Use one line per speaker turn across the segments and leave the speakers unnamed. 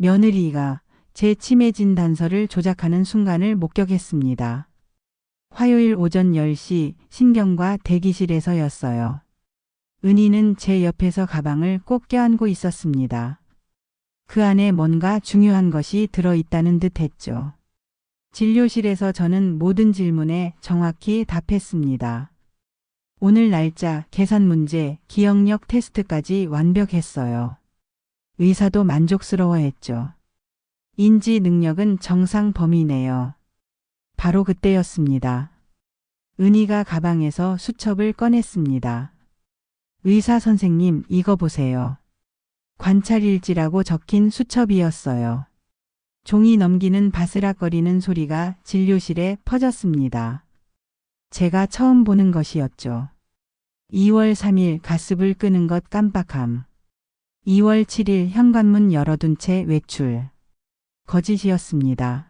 며느리가 제 치매 진단서를 조작하는 순간을 목격했습니다. 화요일 오전 10시 신경과 대기실에서였어요. 은희는 제 옆에서 가방을 꼭 껴안고 있었습니다. 그 안에 뭔가 중요한 것이 들어있다는 듯 했죠. 진료실에서 저는 모든 질문에 정확히 답했습니다. 오늘 날짜, 계산 문제, 기억력 테스트까지 완벽했어요. 의사도 만족스러워했죠. 인지 능력은 정상 범위네요. 바로 그때였습니다. 은희가 가방에서 수첩을 꺼냈습니다. 의사 선생님, 이거 보세요. 관찰일지라고 적힌 수첩이었어요. 종이 넘기는 바스락거리는 소리가 진료실에 퍼졌습니다. 제가 처음 보는 것이었죠. 2월 3일 가습을 끄는 것 깜빡함. 2월 7일 현관문 열어둔 채 외출. 거짓이었습니다.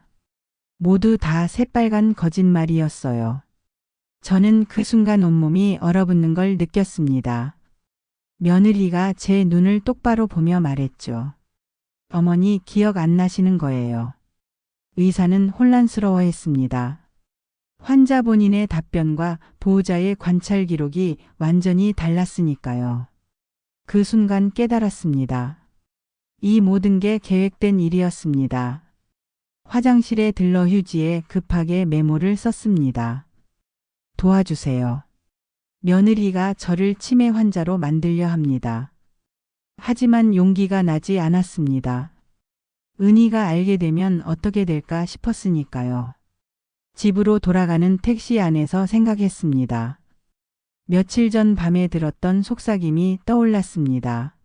모두 다 새빨간 거짓말이었어요. 저는 그 순간 온몸이 얼어붙는 걸 느꼈습니다. 며느리가 제 눈을 똑바로 보며 말했죠. 어머니 기억 안 나시는 거예요. 의사는 혼란스러워했습니다. 환자 본인의 답변과 보호자의 관찰 기록이 완전히 달랐으니까요. 그 순간 깨달았습니다. 이 모든 게 계획된 일이었습니다. 화장실에 들러 휴지에 급하게 메모를 썼습니다. 도와주세요. 며느리가 저를 치매 환자로 만들려 합니다. 하지만 용기가 나지 않았습니다. 은희가 알게 되면 어떻게 될까 싶었으니까요. 집으로 돌아가는 택시 안에서 생각했습니다. 며칠 전 밤에 들었던 속삭임이 떠올랐습니다.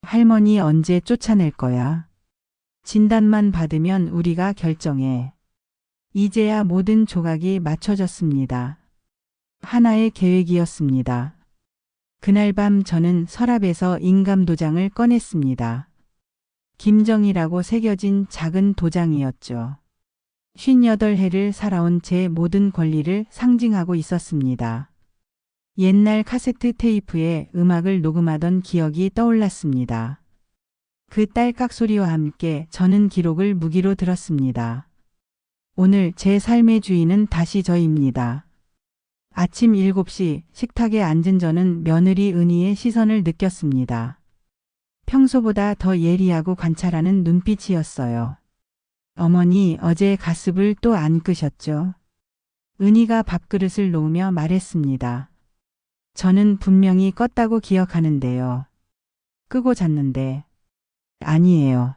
할머니 언제 쫓아낼 거야? 진단만 받으면 우리가 결정해. 이제야 모든 조각이 맞춰졌습니다. 하나의 계획이었습니다. 그날 밤 저는 서랍에서 인감도장을 꺼냈습니다. 김정희라고 새겨진 작은 도장이었죠. 58해를 살아온 제 모든 권리를 상징하고 있었습니다. 옛날 카세트 테이프에 음악을 녹음하던 기억이 떠올랐습니다. 그 딸깍 소리와 함께 저는 기록을 무기로 들었습니다. 오늘 제 삶의 주인은 다시 저입니다. 아침 7시 식탁에 앉은 저는 며느리 은희의 시선을 느꼈습니다. 평소보다 더 예리하고 관찰하는 눈빛이었어요. 어머니, 어제 가습을 또 안 끄셨죠? 은희가 밥그릇을 놓으며 말했습니다. 저는 분명히 껐다고 기억하는데요. 끄고 잤는데. 아니에요.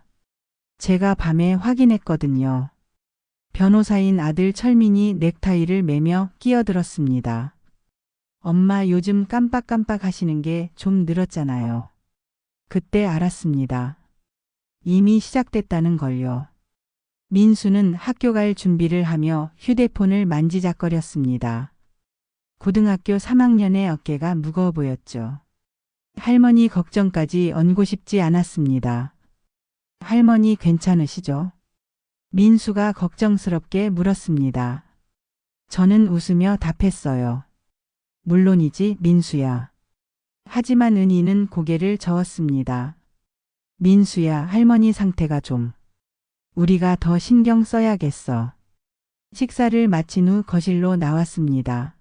제가 밤에 확인했거든요. 변호사인 아들 철민이 넥타이를 매며 끼어들었습니다. 엄마 요즘 깜빡깜빡 하시는 게 좀 늘었잖아요. 그때 알았습니다. 이미 시작됐다는 걸요. 민수는 학교 갈 준비를 하며 휴대폰을 만지작거렸습니다. 고등학교 3학년의 어깨가 무거워 보였죠. 할머니 걱정까지 얹고 싶지 않았습니다. 할머니 괜찮으시죠? 민수가 걱정스럽게 물었습니다. 저는 웃으며 답했어요. 물론이지, 민수야. 하지만 은희는 고개를 저었습니다. 민수야, 할머니 상태가 좀. 우리가 더 신경 써야겠어. 식사를 마친 후 거실로 나왔습니다.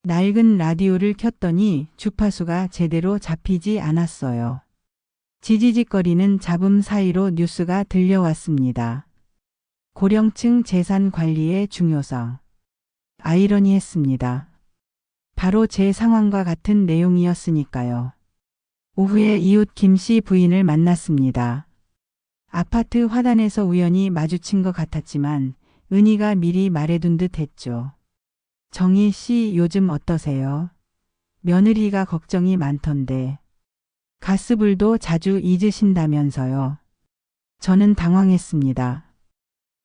낡은 라디오를 켰더니 주파수가 제대로 잡히지 않았어요. 지지직거리는 잡음 사이로 뉴스가 들려왔습니다. 고령층 재산 관리의 중요성. 아이러니했습니다. 바로 제 상황과 같은 내용이었으니까요. 오후에 이웃 김 씨 부인을 만났습니다. 아파트 화단에서 우연히 마주친 것 같았지만 은희가 미리 말해둔 듯 했죠. 정희 씨 요즘 어떠세요? 며느리가 걱정이 많던데. 가스불도 자주 잊으신다면서요. 저는 당황했습니다.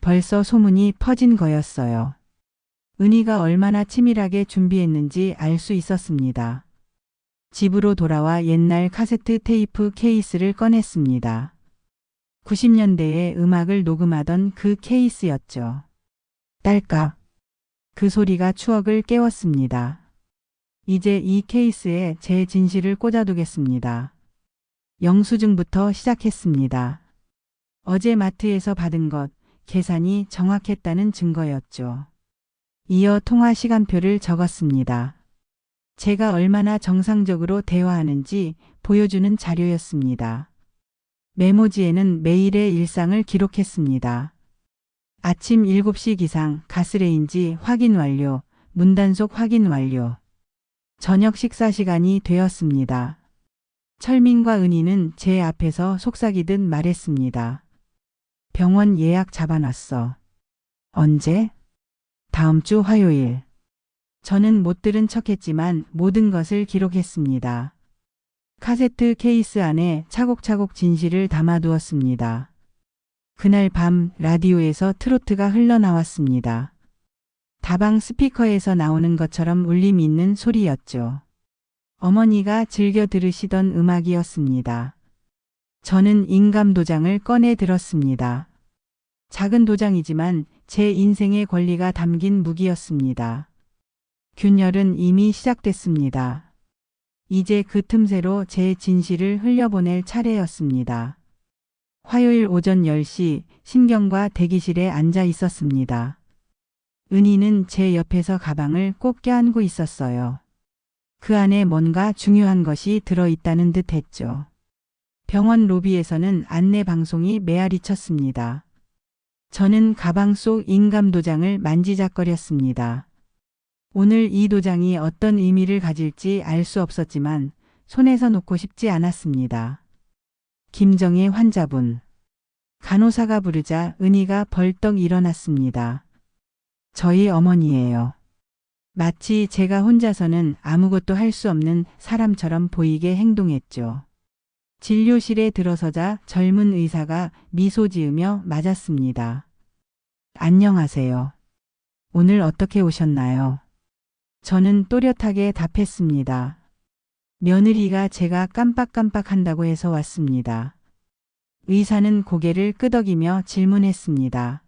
벌써 소문이 퍼진 거였어요. 은희가 얼마나 치밀하게 준비했는지 알 수 있었습니다. 집으로 돌아와 옛날 카세트 테이프 케이스를 꺼냈습니다. 90년대에 음악을 녹음하던 그 케이스였죠. 딸깍. 그 소리가 추억을 깨웠습니다. 이제 이 케이스에 제 진실을 꽂아두겠습니다. 영수증부터 시작했습니다. 어제 마트에서 받은 것, 계산이 정확했다는 증거였죠. 이어 통화 시간표를 적었습니다. 제가 얼마나 정상적으로 대화하는지 보여주는 자료였습니다. 메모지에는 매일의 일상을 기록했습니다. 아침 7시 기상, 가스레인지 확인 완료, 문단속 확인 완료. 저녁 식사 시간이 되었습니다. 철민과 은희는 제 앞에서 속삭이듯 말했습니다. 병원 예약 잡아놨어. 언제? 다음 주 화요일. 저는 못 들은 척했지만 모든 것을 기록했습니다. 카세트 케이스 안에 차곡차곡 진실을 담아두었습니다. 그날 밤 라디오에서 트로트가 흘러나왔습니다. 다방 스피커에서 나오는 것처럼 울림 있는 소리였죠. 어머니가 즐겨 들으시던 음악이었습니다. 저는 인감도장을 꺼내 들었습니다. 작은 도장이지만 제 인생의 권리가 담긴 무기였습니다. 균열은 이미 시작됐습니다. 이제 그 틈새로 제 진실을 흘려보낼 차례였습니다. 화요일 오전 10시 신경과 대기실에 앉아 있었습니다. 은희는 제 옆에서 가방을 꼭 껴안고 있었어요. 그 안에 뭔가 중요한 것이 들어있다는 듯 했죠. 병원 로비에서는 안내 방송이 메아리 쳤습니다. 저는 가방 속 인감도장을 만지작거렸습니다. 오늘 이 도장이 어떤 의미를 가질지 알 수 없었지만 손에서 놓고 싶지 않았습니다. 김정의 환자분. 간호사가 부르자 은희가 벌떡 일어났습니다. 저희 어머니예요. 마치 제가 혼자서는 아무것도 할 수 없는 사람처럼 보이게 행동했죠. 진료실에 들어서자 젊은 의사가 미소 지으며 맞았습니다. 안녕하세요. 오늘 어떻게 오셨나요? 저는 또렷하게 답했습니다. 며느리가 제가 깜빡깜빡한다고 해서 왔습니다. 의사는 고개를 끄덕이며 질문했습니다.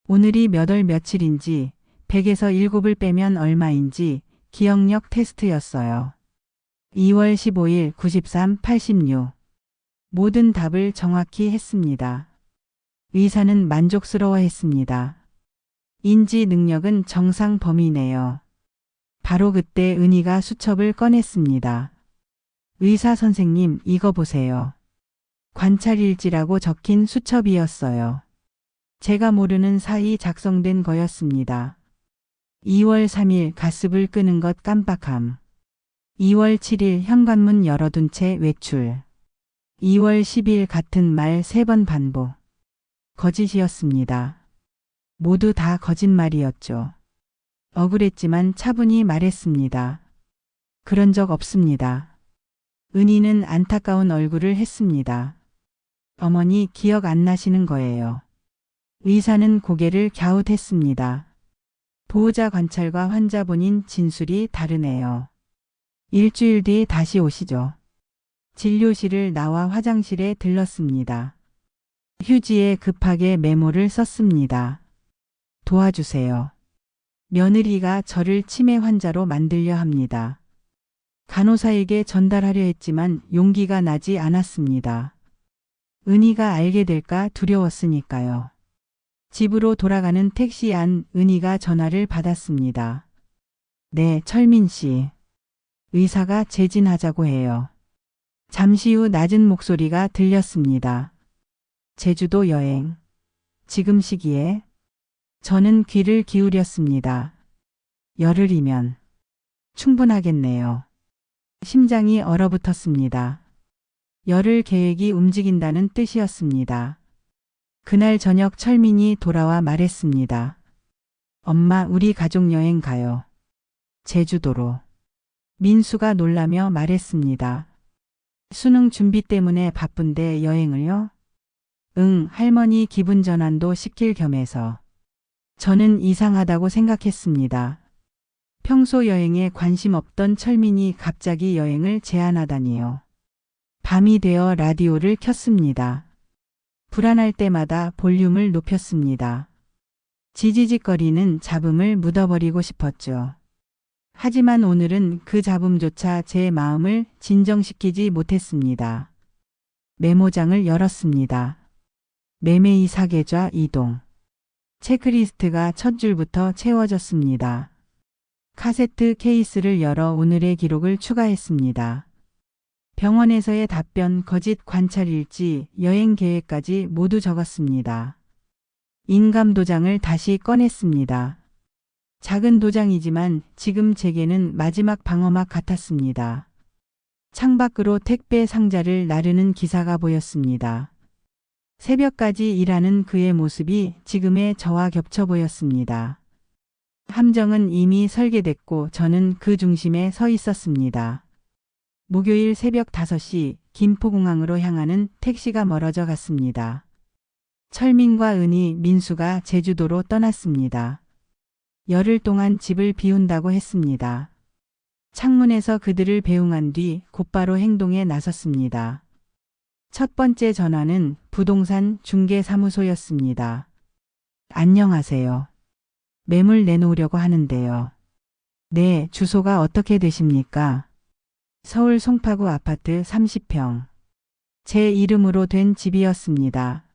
오늘이 몇 월 며칠인지, 100에서 7을 빼면 얼마인지 기억력 테스트였어요. 2월 15일 93, 86. 모든 답을 정확히 했습니다. 의사는 만족스러워했습니다. 인지 능력은 정상 범위네요. 바로 그때 은희가 수첩을 꺼냈습니다. 의사 선생님, 이거 보세요. 관찰일지라고 적힌 수첩이었어요. 제가 모르는 사이 작성된 거였습니다. 2월 3일 가습을 끄는 것 깜빡함. 2월 7일 현관문 열어둔 채 외출. 2월 10일 같은 말 3번 반복. 거짓이었습니다. 모두 다 거짓말이었죠. 억울했지만 차분히 말했습니다. 그런 적 없습니다. 은희는 안타까운 얼굴을 했습니다. 어머니 기억 안 나시는 거예요. 의사는 고개를 갸웃했습니다. 보호자 관찰과 환자 본인 진술이 다르네요. 일주일 뒤 다시 오시죠. 진료실을 나와 화장실에 들렀습니다. 휴지에 급하게 메모를 썼습니다. 도와주세요. 며느리가 저를 치매 환자로 만들려 합니다. 간호사에게 전달하려 했지만 용기가 나지 않았습니다. 은희가 알게 될까 두려웠으니까요. 집으로 돌아가는 택시 안 은희가 전화를 받았습니다. 네, 철민 씨. 의사가 재진하자고 해요. 잠시 후 낮은 목소리가 들렸습니다. 제주도 여행. 지금 시기에? 저는 귀를 기울였습니다. 열흘이면 충분하겠네요. 심장이 얼어붙었습니다. 열흘 계획이 움직인다는 뜻이었습니다. 그날 저녁 철민이 돌아와 말했습니다. 엄마, 우리 가족 여행 가요. 제주도로. 민수가 놀라며 말했습니다. 수능 준비 때문에 바쁜데 여행을요? 응, 할머니 기분 전환도 시킬 겸해서. 저는 이상하다고 생각했습니다. 평소 여행에 관심 없던 철민이 갑자기 여행을 제안하다니요. 밤이 되어 라디오를 켰습니다. 불안할 때마다 볼륨을 높였습니다. 지지직거리는 잡음을 묻어버리고 싶었죠. 하지만 오늘은 그 잡음조차 제 마음을 진정시키지 못했습니다. 메모장을 열었습니다. 매매이사 계좌 이동. 체크리스트가 첫 줄부터 채워졌습니다. 카세트 케이스를 열어 오늘의 기록을 추가했습니다. 병원에서의 답변, 거짓 관찰일지, 여행 계획까지 모두 적었습니다. 인감 도장을 다시 꺼냈습니다. 작은 도장이지만 지금 제게는 마지막 방어막 같았습니다. 창밖으로 택배 상자를 나르는 기사가 보였습니다. 새벽까지 일하는 그의 모습이 지금의 저와 겹쳐 보였습니다. 함정은 이미 설계됐고 저는 그 중심에 서 있었습니다. 목요일 새벽 5시 김포공항으로 향하는 택시가 멀어져 갔습니다. 철민과 은희, 민수가 제주도로 떠났습니다. 열흘 동안 집을 비운다고 했습니다. 창문에서 그들을 배웅한 뒤 곧바로 행동에 나섰습니다. 첫 번째 전화는 부동산 중개사무소였습니다. 안녕하세요. 매물 내놓으려고 하는데요. 네, 주소가 어떻게 되십니까? 서울 송파구 아파트 30평. 제 이름으로 된 집이었습니다.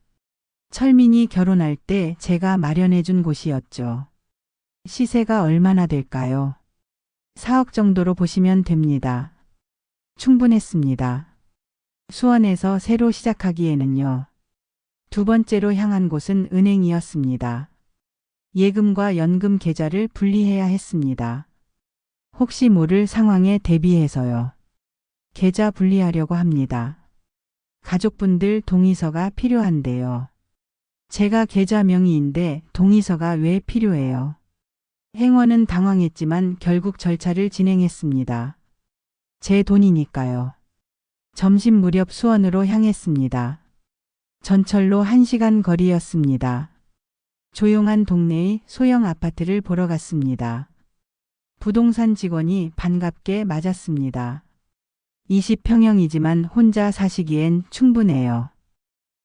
철민이 결혼할 때 제가 마련해 준 곳이었죠. 시세가 얼마나 될까요? 4억 정도로 보시면 됩니다. 충분했습니다. 수원에서 새로 시작하기에는요. 두 번째로 향한 곳은 은행이었습니다. 예금과 연금 계좌를 분리해야 했습니다. 혹시 모를 상황에 대비해서요. 계좌 분리하려고 합니다. 가족분들 동의서가 필요한데요. 제가 계좌 명의인데 동의서가 왜 필요해요? 행원은 당황했지만 결국 절차를 진행했습니다. 제 돈이니까요. 점심 무렵 수원으로 향했습니다. 전철로 1시간 거리였습니다. 조용한 동네의 소형 아파트를 보러 갔습니다. 부동산 직원이 반갑게 맞았습니다. 20평형이지만 혼자 사시기엔 충분해요.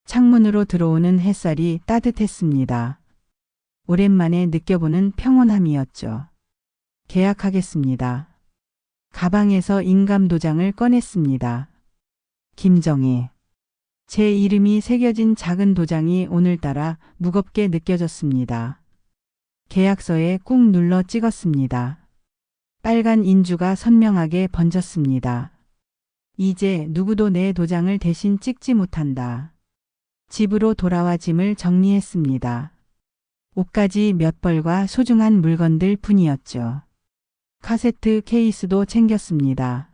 창문으로 들어오는 햇살이 따뜻했습니다. 오랜만에 느껴보는 평온함이었죠. 계약하겠습니다. 가방에서 인감 도장을 꺼냈습니다. 김정희. 제 이름이 새겨진 작은 도장이 오늘따라 무겁게 느껴졌습니다. 계약서에 꾹 눌러 찍었습니다. 빨간 인주가 선명하게 번졌습니다. 이제 누구도 내 도장을 대신 찍지 못한다. 집으로 돌아와 짐을 정리했습니다. 옷가지 몇 벌과 소중한 물건들 뿐이었죠. 카세트 케이스도 챙겼습니다.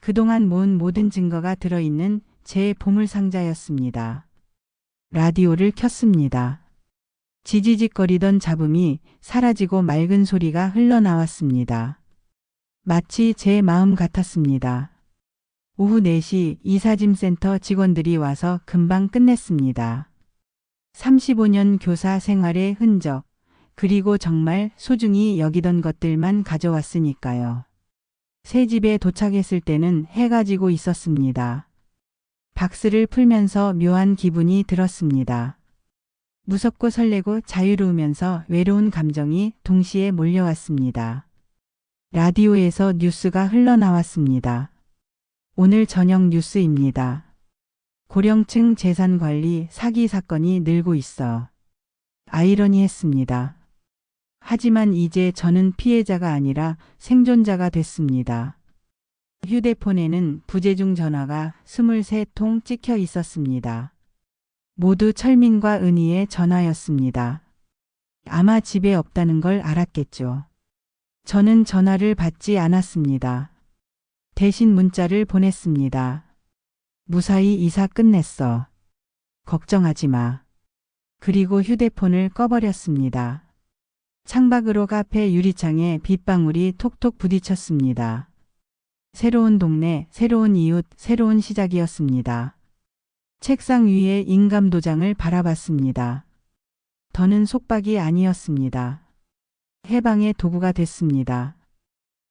그동안 모은 모든 증거가 들어있는 제 보물상자였습니다. 라디오를 켰습니다. 지지직거리던 잡음이 사라지고 맑은 소리가 흘러나왔습니다. 마치 제 마음 같았습니다. 오후 4시 이사짐센터 직원들이 와서 금방 끝냈습니다. 35년 교사 생활의 흔적, 그리고 정말 소중히 여기던 것들만 가져왔으니까요. 새 집에 도착했을 때는 해가 지고 있었습니다. 박스를 풀면서 묘한 기분이 들었습니다. 무섭고 설레고 자유로우면서 외로운 감정이 동시에 몰려왔습니다. 라디오에서 뉴스가 흘러나왔습니다. 오늘 저녁 뉴스입니다. 고령층 재산관리 사기 사건이 늘고 있어. 아이러니했습니다. 하지만 이제 저는 피해자가 아니라 생존자가 됐습니다. 휴대폰에는 부재중 전화가 23통 찍혀 있었습니다. 모두 철민과 은희의 전화였습니다. 아마 집에 없다는 걸 알았겠죠. 저는 전화를 받지 않았습니다. 대신 문자를 보냈습니다. 무사히 이사 끝냈어. 걱정하지 마. 그리고 휴대폰을 꺼버렸습니다. 창밖으로 카페 유리창에 빗방울이 톡톡 부딪혔습니다. 새로운 동네, 새로운 이웃, 새로운 시작이었습니다. 책상 위에 인감 도장을 바라봤습니다. 더는 속박이 아니었습니다. 해방의 도구가 됐습니다.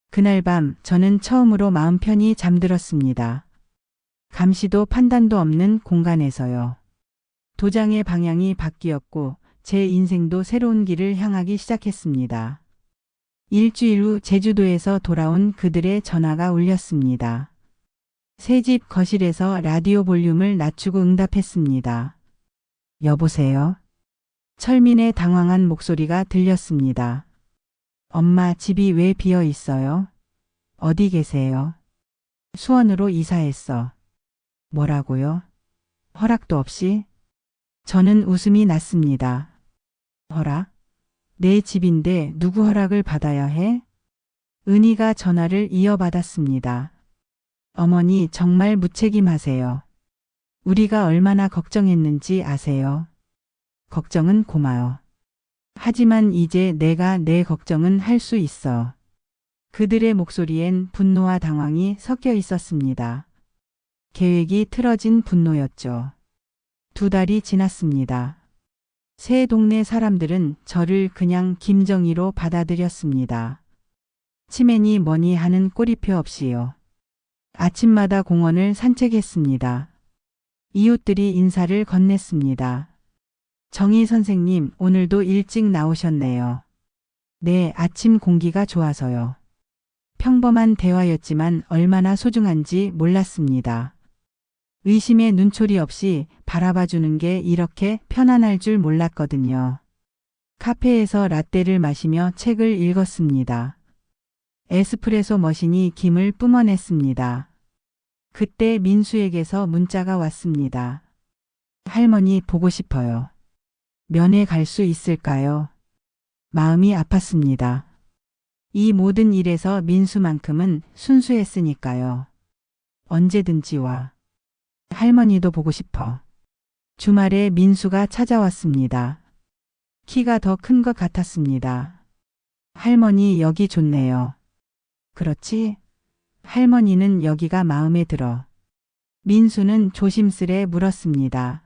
그날 밤 저는 처음으로 마음 편히 잠들었습니다. 감시도 판단도 없는 공간에서요. 도장의 방향이 바뀌었고 제 인생도 새로운 길을 향하기 시작했습니다. 일주일 후 제주도에서 돌아온 그들의 전화가 울렸습니다. 새집 거실에서 라디오 볼륨을 낮추고 응답했습니다. 여보세요? 철민의 당황한 목소리가 들렸습니다. 엄마, 집이 왜 비어 있어요? 어디 계세요? 수원으로 이사했어. 뭐라고요? 허락도 없이? 저는 웃음이 났습니다. 허락? 내 집인데 누구 허락을 받아야 해? 은희가 전화를 이어받았습니다. 어머니, 정말 무책임하세요. 우리가 얼마나 걱정했는지 아세요? 걱정은 고마워. 하지만 이제 내가 내 걱정은 할 수 있어. 그들의 목소리엔 분노와 당황이 섞여 있었습니다. 계획이 틀어진 분노였죠. 2달이 지났습니다. 새 동네 사람들은 저를 그냥 김정희로 받아들였습니다. 치매니 뭐니 하는 꼬리표 없이요. 아침마다 공원을 산책했습니다. 이웃들이 인사를 건넸습니다. 정희 선생님, 오늘도 일찍 나오셨네요. 네, 아침 공기가 좋아서요. 평범한 대화였지만 얼마나 소중한지 몰랐습니다. 의심의 눈초리 없이 바라봐주는 게 이렇게 편안할 줄 몰랐거든요. 카페에서 라떼를 마시며 책을 읽었습니다. 에스프레소 머신이 김을 뿜어냈습니다. 그때 민수에게서 문자가 왔습니다. 할머니 보고 싶어요. 면회 갈 수 있을까요? 마음이 아팠습니다. 이 모든 일에서 민수만큼은 순수했으니까요. 언제든지 와. 할머니도 보고 싶어. 주말에 민수가 찾아왔습니다. 키가 더 큰 것 같았습니다. 할머니, 여기 좋네요. 그렇지? 할머니는 여기가 마음에 들어. 민수는 조심스레 물었습니다.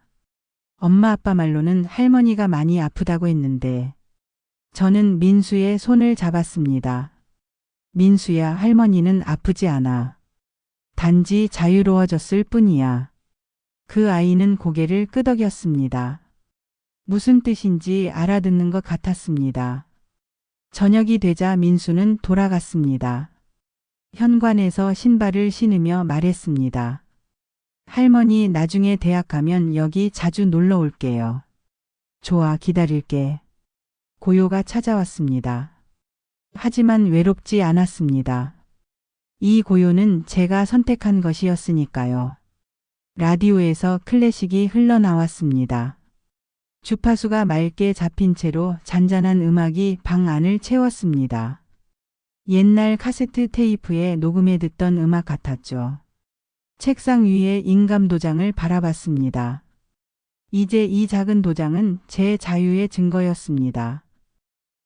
엄마 아빠 말로는 할머니가 많이 아프다고 했는데. 저는 민수의 손을 잡았습니다. 민수야, 할머니는 아프지 않아. 단지 자유로워졌을 뿐이야. 그 아이는 고개를 끄덕였습니다. 무슨 뜻인지 알아듣는 것 같았습니다. 저녁이 되자 민수는 돌아갔습니다. 현관에서 신발을 신으며 말했습니다. 할머니, 나중에 대학 가면 여기 자주 놀러 올게요. 좋아, 기다릴게. 고요가 찾아왔습니다. 하지만 외롭지 않았습니다. 이 고요는 제가 선택한 것이었으니까요. 라디오에서 클래식이 흘러나왔습니다. 주파수가 맑게 잡힌 채로 잔잔한 음악이 방 안을 채웠습니다. 옛날 카세트 테이프에 녹음해 듣던 음악 같았죠. 책상 위에 인감 도장을 바라봤습니다. 이제 이 작은 도장은 제 자유의 증거였습니다.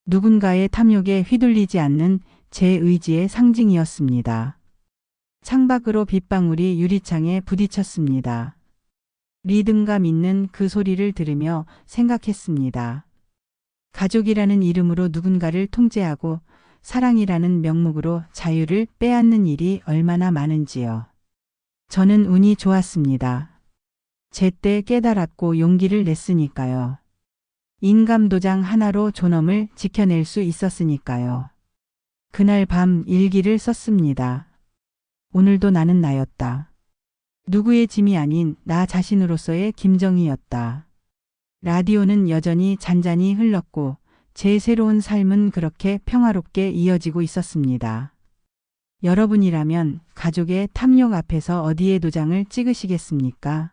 누군가의 탐욕에 휘둘리지 않는 제 의지의 상징이었습니다. 창밖으로 빗방울이 유리창에 부딪혔습니다. 리듬감 있는 그 소리를 들으며 생각했습니다. 가족이라는 이름으로 누군가를 통제하고 사랑이라는 명목으로 자유를 빼앗는 일이 얼마나 많은지요. 저는 운이 좋았습니다. 제때 깨달았고 용기를 냈으니까요. 인감도장 하나로 존엄을 지켜낼 수 있었으니까요. 그날 밤 일기를 썼습니다. 오늘도 나는 나였다. 누구의 짐이 아닌 나 자신으로서의 김정희였다. 라디오는 여전히 잔잔히 흘렀고 제 새로운 삶은 그렇게 평화롭게 이어지고 있었습니다. 여러분이라면 가족의 탐욕 앞에서 어디에 도장을 찍으시겠습니까?